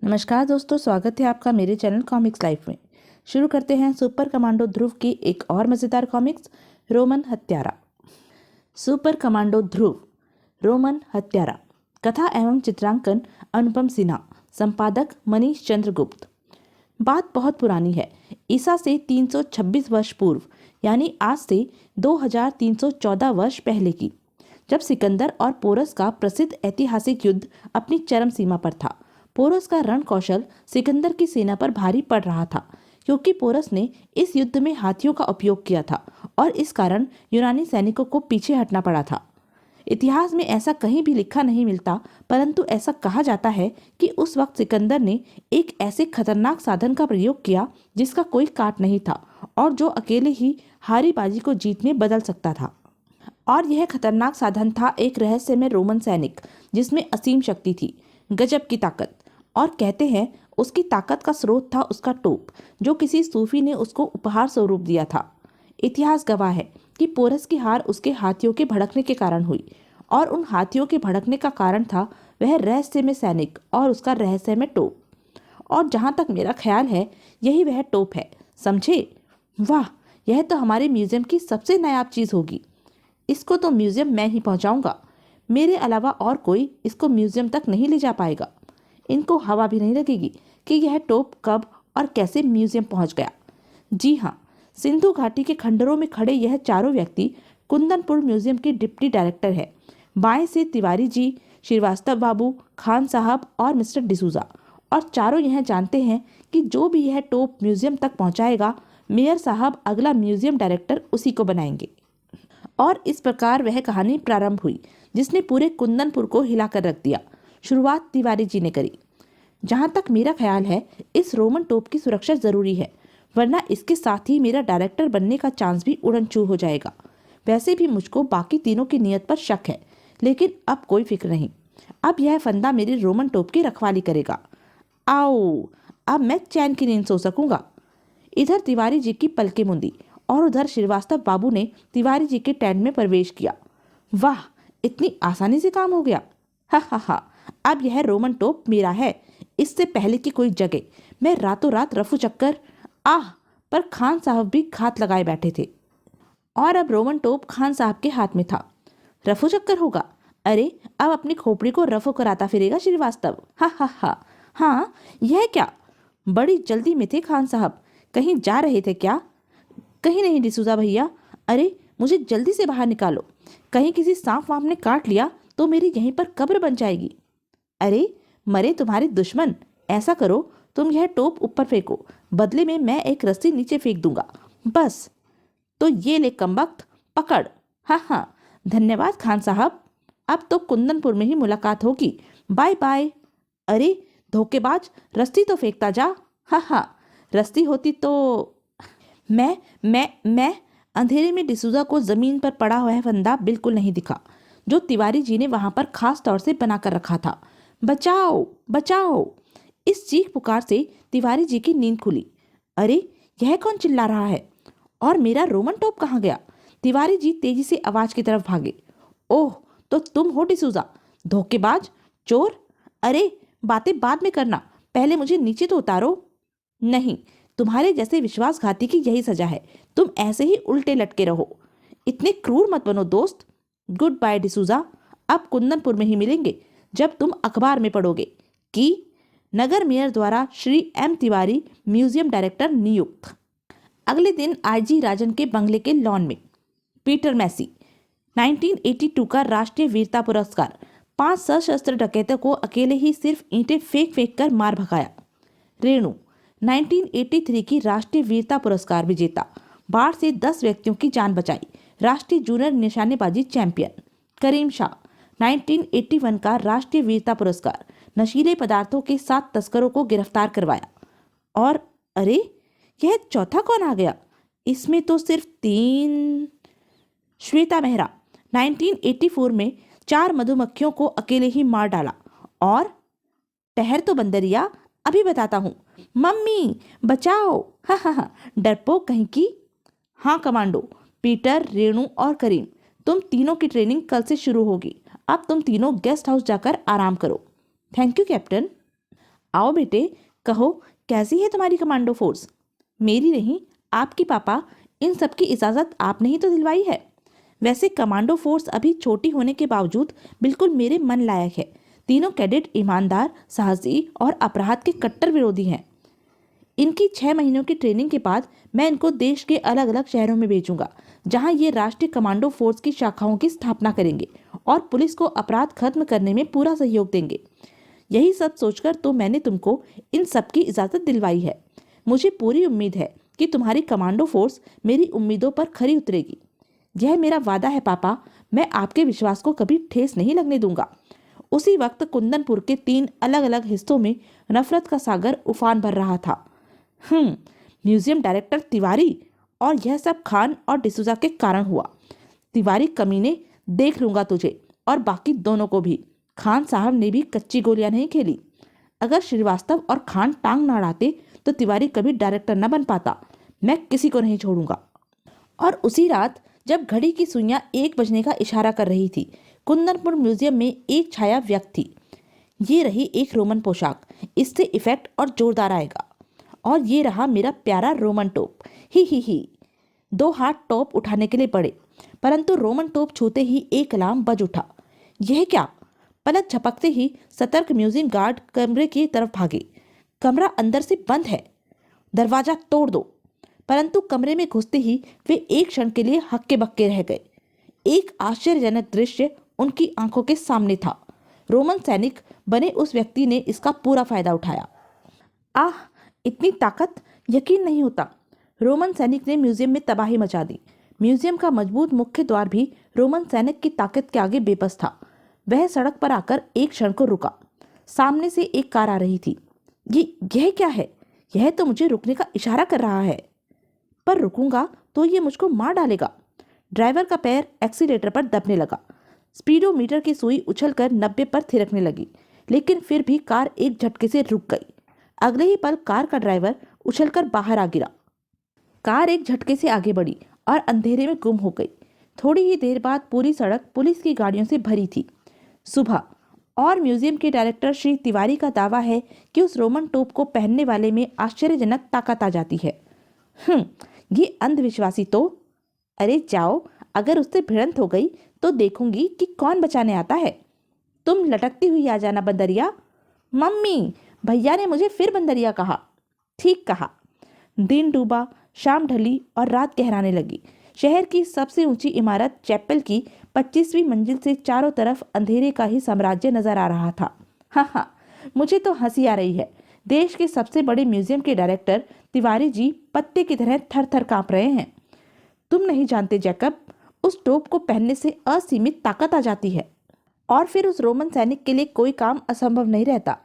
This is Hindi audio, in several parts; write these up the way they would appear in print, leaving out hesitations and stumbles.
नमस्कार दोस्तों, स्वागत है आपका मेरे चैनल कॉमिक्स लाइफ में। शुरू करते हैं सुपर कमांडो ध्रुव की एक और मज़ेदार कॉमिक्स, रोमन हत्यारा। सुपर कमांडो ध्रुव, रोमन हत्यारा। कथा एवं चित्रांकन अनुपम सिन्हा, संपादक मनीष चंद्र गुप्त। बात बहुत पुरानी है, ईसा से 326 वर्ष पूर्व, यानी आज से 2314 वर्ष पहले की, जब सिकंदर और पोरस का प्रसिद्ध ऐतिहासिक युद्ध अपनी चरम सीमा पर था। पोरस का रण कौशल सिकंदर की सेना पर भारी पड़ रहा था, क्योंकि पोरस ने इस युद्ध में हाथियों का उपयोग किया था और इस कारण यूनानी सैनिकों को पीछे हटना पड़ा था। इतिहास में ऐसा कहीं भी लिखा नहीं मिलता, परंतु ऐसा कहा जाता है कि उस वक्त सिकंदर ने एक ऐसे खतरनाक साधन का प्रयोग किया जिसका कोई काट नहीं था और जो अकेले ही हारी बाजी को जीत में बदल सकता था। और यह खतरनाक साधन था एक रहस्यमय रोमन सैनिक जिसमें असीम शक्ति थी, गजब की ताकत। और कहते हैं उसकी ताकत का स्रोत था उसका टोप, जो किसी सूफी ने उसको उपहार स्वरूप दिया था। इतिहास गवाह है कि पोरस की हार उसके हाथियों के भड़कने के कारण हुई, और उन हाथियों के भड़कने का कारण था वह रहस्यमय सैनिक और उसका रहस्यमय टोप। और जहाँ तक मेरा ख्याल है, यही वह टोप है, समझे? वाह, यह तो हमारे म्यूजियम की सबसे नायाब चीज़ होगी। इसको तो म्यूजियम मैं ही पहुंचाऊंगा, मेरे अलावा और कोई इसको म्यूजियम तक नहीं ले जा पाएगा। इनको हवा भी नहीं लगेगी कि यह टोप कब और कैसे म्यूजियम पहुंच गया। जी हाँ, सिंधु घाटी के खंडरों में खड़े यह चारों व्यक्ति कुंदनपुर म्यूजियम के डिप्टी डायरेक्टर है। बाएं से तिवारी जी, श्रीवास्तव बाबू, खान साहब और मिस्टर डिसूजा। और चारों यह जानते हैं कि जो भी यह टोप म्यूजियम तक पहुंचाएगा, मेयर साहब अगला म्यूजियम डायरेक्टर उसी को बनाएंगे। और इस प्रकार वह कहानी प्रारंभ हुई जिसने पूरे कुंदनपुर को हिलाकर रख दिया। शुरुआत तिवारी जी ने करी। जहाँ तक मेरा ख्याल है, इस रोमन टोप की सुरक्षा जरूरी है, वरना इसके साथ ही मेरा डायरेक्टर बनने का चांस भी उड़नछू हो जाएगा। वैसे भी मुझको बाकी तीनों की नीयत पर शक है, लेकिन अब कोई फिक्र नहीं। अब यह फंदा मेरी रोमन टोप की रखवाली करेगा। आओ, अब मैं चैन की नींद सो सकूंगा। इधर तिवारी जी की पलकें मुंदी और उधर श्रीवास्तव बाबू ने तिवारी जी के टेंट में प्रवेश किया। वाह, इतनी आसानी से काम हो गया। हा हा हा, अब यह रोमन टोप मेरा है। इससे पहले की कोई जगह मैं रातों रात रफू चक्कर पर खान साहब भी घात लगाए बैठे थे, और अब रोमन टोप खान साहब के हाथ में था। रफू चक्कर होगा? अरे, अब अपनी खोपड़ी को रफू कराता फिरेगा श्रीवास्तव। हा हा हा। हाँ, यह क्या, बड़ी जल्दी में थे खान साहब, कहीं जा रहे थे क्या? कहीं नहीं डिसूजा भैया। अरे, मुझे जल्दी से बाहर निकालो, कहीं किसी सांप वाप ने काट लिया तो मेरी यहीं पर कब्र बन जाएगी। अरे, मरे तुम्हारे दुश्मन, ऐसा करो, तुम यह टोप ऊपर फेंको, बदले में मैं एक रस्सी नीचे फेंक दूंगा, बस। तो ये ले कमबख्त, पकड़। हाँ हाँ, धन्यवाद खान साहब, अब तो कुंदनपुर में ही मुलाकात होगी, बाय बाय। अरे धोखेबाज, रस्सी तो फेंकता जा। हाँ हाँ, रस्सी होती तो मैं अंधेरे में डिसूजा को जमीन पर पड़ा हुआ फंदा बिल्कुल नहीं दिखा, जो तिवारी जी ने वहां पर खास तौर से बनाकर रखा था। बचाओ बचाओ, इस चीख पुकार से तिवारी जी की नींद खुली। अरे, यह कौन चिल्ला रहा है? और मेरा रोमन टोप कहाँ गया? तिवारी जी तेजी से आवाज की तरफ भागे। ओह, तो तुम हो डिसूजा, धोखेबाज, चोर। अरे, बातें बाद में करना, पहले मुझे नीचे तो उतारो। नहीं, तुम्हारे जैसे विश्वासघाती की यही सजा है, तुम ऐसे ही उल्टे लटके रहो। इतने क्रूर मत बनो दोस्त। गुड बाय डिसूजा, अब कुंदनपुर में ही मिलेंगे, जब तुम अखबार में पढ़ोगे कि नगर मेयर द्वारा Shri M Tiwari museum director नियुक्त। अगले दिन आईजी राजन के बंगले के लॉन में पीटर मैसी 1982 का राष्ट्रीय वीरता पुरस्कार 5 सशस्त्र डकैतों को अकेले ही सिर्फ ईंटें फेंक फेंक कर मार भगाया। रेणु 1983 की राष्ट्रीय वीरता पुरस्कार विजेता, बाढ़ से 10 व्यक्तियों की जान बचाई, राष्ट्रीय जूनियर निशानेबाजी चैंपियन। करीम शाह 1981 का राष्ट्रीय वीरता पुरस्कार, नशीले पदार्थों के 7 तस्करों को गिरफ्तार करवाया। और अरे, यह चौथा कौन आ गया? इसमें तो सिर्फ 3। श्वेता मेहरा 1984 में 4 मधुमक्खियों को अकेले ही मार डाला। और ठहर तो बंदरिया, अभी बताता हूँ। मम्मी बचाओ, हा हा हा, डरपोक कहीं की। हाँ कमांडो, पीटर, रेणु और करीम, तुम तीनों की ट्रेनिंग कल से शुरू होगी। अब तुम तीनों गेस्ट हाउस जाकर आराम करो। Thank you captain. आओ बेटे, कहो कैसी है तुम्हारी कमांडो फोर्स? मेरी नहीं, आपकी पापा। इन सब की इजाज़त आपने ही तो दिलवाई है। वैसे कमांडो फोर्स अभी छोटी होने के बावजूद बिल्कुल मेरे मन लायक है। तीनों कैडेट ईमानदार, साहसी और अपराध के कट्टर विरोधी हैं। इनकी 6 महीनों की ट्रेनिंग के बाद मैं इनको देश के अलग अलग शहरों में भेजूंगा, जहां ये राष्ट्रीय कमांडो फोर्स की शाखाओं की स्थापना करेंगे और पुलिस को अपराध खत्म करने में पूरा सहयोग देंगे। यही सब सोचकर तो मैंने तुमको इन सब की इजाज़त दिलवाई है। मुझे पूरी उम्मीद है कि तुम्हारी कमांडो फोर्स मेरी उम्मीदों पर खरी उतरेगी। यह मेरा वादा है पापा, मैं आपके विश्वास को कभी ठेस नहीं लगने दूंगा। उसी वक्त कुंदनपुर के 3 अलग अलग हिस्सों में नफरत का सागर उफान भर रहा था। म्यूजियम डायरेक्टर तिवारी, और यह सब खान और डिसूजा के कारण हुआ। तिवारी कमीने, देख लूंगा तुझे और बाकी दोनों को भी। खान साहब ने भी कच्ची गोलियां नहीं खेली। अगर श्रीवास्तव और खान टांग ना अड़ाते तो तिवारी कभी डायरेक्टर न बन पाता। मैं किसी को नहीं छोड़ूंगा। और उसी रात जब घड़ी की सुइयां 1 बजने का इशारा कर रही थी, कुंदनपुर म्यूजियम में एक छाया व्यक्त थी। ये रही एक रोमन पोशाक, इससे इफेक्ट और जोरदार आएगा। और ये रहा मेरा प्यारा रोमन टोप। ही। 2 हाथ टोप उठाने के लिए पड़े, परंतु रोमन टोप छूते ही एक अलार्म बज उठा। यह क्या? पलक झपकते ही सतर्क म्यूजियम गार्ड कमरे की तरफ भागे। कमरा अंदर से बंद है, दरवाजा तोड़ दो। परंतु कमरे में घुसते ही वे एक क्षण के लिए हक्के बक्के रह गए। एक आश्चर्यजनक दृश्य उनकी आंखों के सामने था। रोमन सैनिक बने उस व्यक्ति ने इसका पूरा फायदा उठाया। आह, इतनी ताकत! यकीन नहीं होता। रोमन सैनिक ने म्यूजियम में तबाही मचा दी। म्यूजियम का मजबूत मुख्य द्वार भी रोमन सैनिक की ताकत के आगे बेबस था। वह सड़क पर आकर एक क्षण को रुका। सामने से एक कार आ रही थी। यह क्या है? यह तो मुझे रुकने का इशारा कर रहा है, पर रुकूंगा तो ये मुझको मार डालेगा। ड्राइवर का पैर एक्सीलेटर पर दबने लगा। स्पीडोमीटर की सुई उछलकर 90 पर थिरकने लगी, लेकिन फिर भी कार एक झटके से रुक गई। अगले ही पल कार का ड्राइवर उछलकर बाहर आ गिरा। कार एक झटके से आगे बढ़ी और अंधेरे में गुम हो गई। थोड़ी ही देर बाद पूरी सड़क पुलिस की गाड़ियों से भरी थी। सुबह, और म्यूजियम के डायरेक्टर श्री तिवारी का दावा है कि उस रोमन टोप को पहनने वाले में आश्चर्यजनक ताकत आ जाती है। ये अंधविश्वासी तो। अरे जाओ, अगर उससे भिड़ंत हो गई तो देखूंगी कि कौन बचाने आता है। तुम लटकती हुई आ जाना बंदरिया। मम्मी, भैया ने मुझे फिर बंदरिया कहा। ठीक कहा। दिन डूबा, शाम ढली और रात गहराने लगी। शहर की सबसे ऊंची इमारत चैपल की 25वीं मंजिल से चारों तरफ अंधेरे का ही साम्राज्य नजर आ रहा था। हाँ, मुझे तो हंसी आ रही है। देश के सबसे बड़े म्यूजियम के डायरेक्टर तिवारी जी पत्ते की तरह थर थर कांप रहे हैं। तुम नहीं जानते जैकब, उस टोप को पहनने से असीमित ताकत आ जाती है, और फिर उस रोमन सैनिक के लिए कोई काम असंभव नहीं रहता।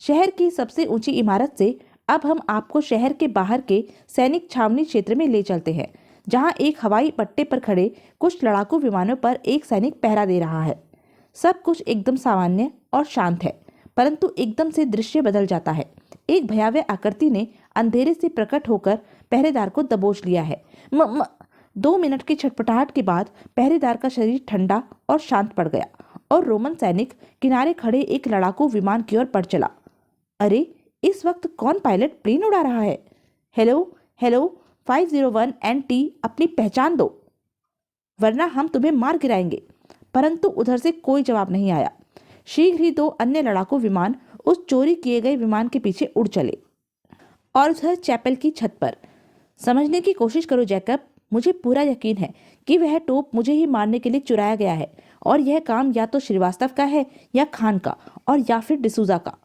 शहर की सबसे ऊंची इमारत से अब हम आपको शहर के बाहर के सैनिक छावनी क्षेत्र में ले चलते हैं, जहां एक हवाई पट्टे पर खड़े कुछ लड़ाकू विमानों पर एक सैनिक पहरा दे रहा है। सब कुछ एकदम सामान्य और शांत है, परंतु एकदम से दृश्य बदल जाता है। एक भयावह आकृति ने अंधेरे से प्रकट होकर पहरेदार को दबोच लिया है। 2 मिनट की छटपटाहट के बाद पहरेदार का शरीर ठंडा और शांत पड़ गया और रोमन सैनिक किनारे खड़े एक लड़ाकू विमान की ओर बढ़ चला। अरे, इस वक्त कौन पायलट प्लेन उड़ा रहा है? हेलो 501 NT, अपनी पहचान दो, वरना हम तुम्हें मार गिराएंगे। परंतु उधर से कोई जवाब नहीं आया। शीघ्र ही 2 अन्य लड़ाकू विमान उस चोरी किए गए विमान के पीछे उड़ चले और उधर चैपल की छत पर। समझने की कोशिश करो जैकब, मुझे पूरा यकीन है कि वह टोप मुझे ही मारने के लिए चुराया गया है, और यह काम या तो श्रीवास्तव का है या खान का, और या फिर डिसूजा का।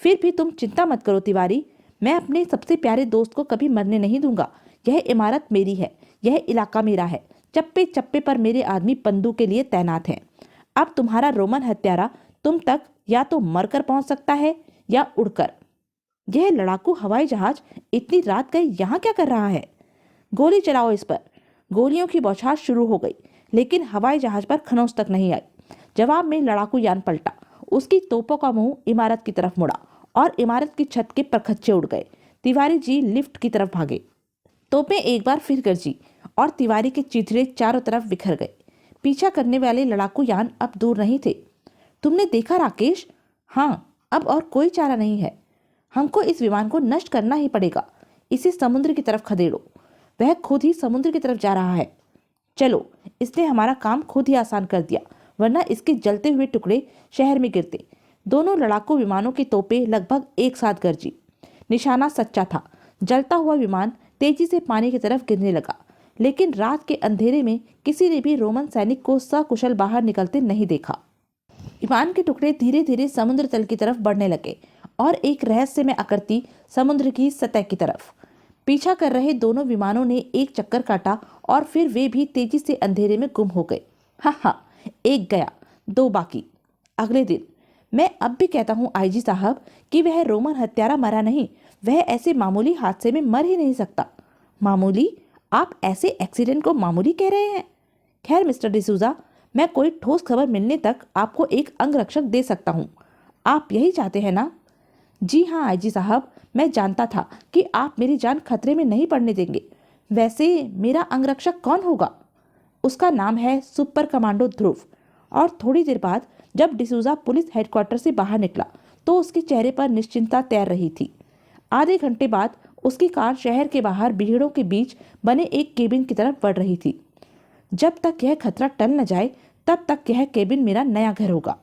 फिर भी तुम चिंता मत करो तिवारी, मैं अपने सबसे प्यारे दोस्त को कभी मरने नहीं दूंगा। यह इमारत मेरी है, यह इलाका मेरा है। चप्पे चप्पे पर मेरे आदमी बंदूक के लिए तैनात हैं। अब तुम्हारा रोमन हत्यारा तुम तक या तो मरकर पहुंच सकता है या उड़कर। यह लड़ाकू हवाई जहाज इतनी रात गए यहाँ क्या कर रहा है? गोली चलाओ इस पर। गोलियों की बौछार शुरू हो गई, लेकिन हवाई जहाज पर खनौस तक नहीं आई। जवाब में लड़ाकू यान पलटा। उसकी तोपों का मुंह इमारत की तरफ मुड़ा और इमारत की छत के परखच्चे उड़ गए। तिवारी जी लिफ्ट की तरफ भागे। तोपें एक बार फिर गरजी और तिवारी के चिथड़े चारों तरफ बिखर गए। पीछा करने वाले लड़ाकू यान अब दूर नहीं थे। तुमने देखा राकेश? हाँ, अब और कोई चारा नहीं है। हमको इस विमान को नष्ट करना ही पड़ेगा। इसे समुद्र की तरफ खदेड़ो। वह खुद ही समुद्र की तरफ जा रहा है। चलो, इसने हमारा काम खुद ही आसान कर दिया, वरना इसके जलते हुए टुकड़े शहर में गिरते। दोनों लड़ाकू विमानों की तोपें लगभग एक साथ गरजी। निशाना सच्चा था। जलता हुआ विमान तेजी से पानी की तरफ गिरने लगा, लेकिन रात के अंधेरे में किसी ने भी रोमन सैनिक को सकुशल बाहर निकलते नहीं देखा। विमान के टुकड़े धीरे धीरे समुद्र तल की तरफ बढ़ने लगे और एक रहस्यमय आकृति समुद्र की सतह की तरफ। पीछा कर रहे दोनों विमानों ने एक चक्कर काटा और फिर वे भी तेजी से अंधेरे में गुम हो गए। हाँ, एक गया, दो बाकी। अगले दिन मैं अब भी कहता हूँ आईजी साहब कि वह रोमन हत्यारा मरा नहीं। वह ऐसे मामूली हादसे में मर ही नहीं सकता। मामूली? आप ऐसे एक्सीडेंट को मामूली कह रहे हैं? खैर मिस्टर डिसूजा, मैं कोई ठोस खबर मिलने तक आपको एक अंगरक्षक दे सकता हूँ। आप यही चाहते हैं ना? जी हाँ आईजी साहब, मैं जानता था कि आप मेरी जान खतरे में नहीं पड़ने देंगे। वैसे मेरा अंगरक्षक कौन होगा? उसका नाम है सुपर कमांडो ध्रुव। और थोड़ी देर बाद जब डिसूजा पुलिस हेडक्वार्टर से बाहर निकला तो उसके चेहरे पर निश्चिंतता तैर रही थी। आधे घंटे बाद उसकी कार शहर के बाहर भीड़ों के बीच बने एक केबिन की तरफ बढ़ रही थी। जब तक यह खतरा टल न जाए तब तक यह केबिन मेरा नया घर होगा।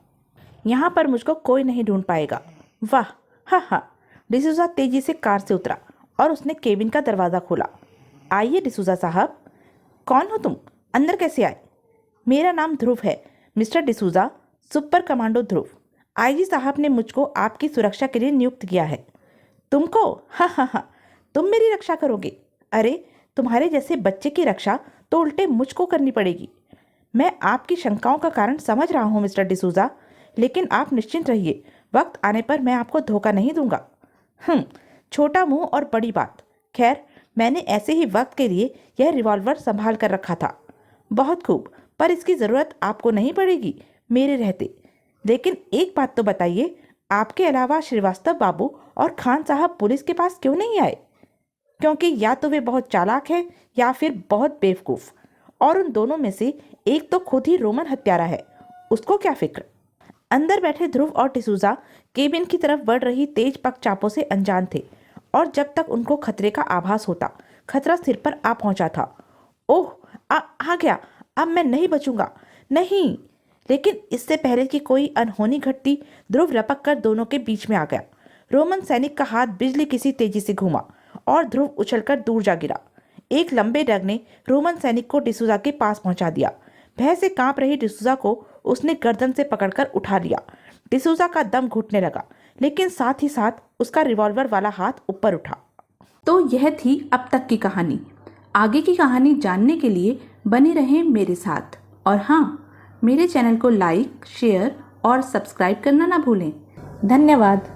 यहाँ पर मुझको कोई नहीं ढूंढ पाएगा। वाह, हा। डिसूजा तेजी से कार से उतरा और उसने केबिन का दरवाज़ा खोला। आइए डिसूजा साहब। कौन हो तुम? अंदर कैसे आए? मेरा नाम ध्रुव है, मिस्टर डिसूजा, सुपर कमांडो ध्रुव। आईजी साहब ने मुझको आपकी सुरक्षा के लिए नियुक्त किया है। तुमको? हाँ, तुम मेरी रक्षा करोगे? अरे, तुम्हारे जैसे बच्चे की रक्षा तो उल्टे मुझको करनी पड़ेगी। मैं आपकी शंकाओं का कारण समझ रहा हूँ मिस्टर डिसूजा, लेकिन आप निश्चिंत रहिए, वक्त आने पर मैं आपको धोखा नहीं दूंगा। छोटा मुंह और बड़ी बात। खैर, मैंने ऐसे ही वक्त के लिए यह रिवॉल्वर संभाल कर रखा था। बहुत खूब, पर इसकी ज़रूरत आपको नहीं पड़ेगी मेरे रहते। लेकिन एक बात तो बताइए, आपके अलावा श्रीवास्तव बाबू और खान साहब पुलिस के पास क्यों नहीं आए? क्योंकि या तो वे बहुत चालाक है या फिर बहुत बेवकूफ़, और उन दोनों में से एक तो खुद ही रोमन हत्यारा है। उसको क्या फिक्र? अंदर बैठे ध्रुव और डिसूजा केबिन की तरफ बढ़ रही तेज पगचापों से अनजान थे, और जब तक उनको खतरे का आभास होता, खतरा सिर पर आ पहुंचा था। ओह, आ गया, अब मैं नहीं बचूंगा, नहीं। लेकिन इससे पहले कि कोई अनहोनी घटती, ध्रुव लपक कर दोनों के बीच में आ गया। रोमन सैनिक का हाथ बिजली किसी तेजी से घूमा और ध्रुव उछलकर दूर जा गिरा। एक लंबे डग ने रोमन सैनिक को डिसूजा के पास पहुंचा दिया। भय से कांप रही डिसूजा को उसने गर्दन से पकड़कर उठा लिया। डिसूजा का दम घुटने लगा, लेकिन साथ ही साथ उसका रिवॉल्वर वाला हाथ ऊपर उठा। तो यह थी अब तक की कहानी। आगे की कहानी जानने के लिए बने रहें मेरे साथ। और हाँ, मेरे चैनल को लाइक, शेयर और सब्सक्राइब करना ना भूलें। धन्यवाद।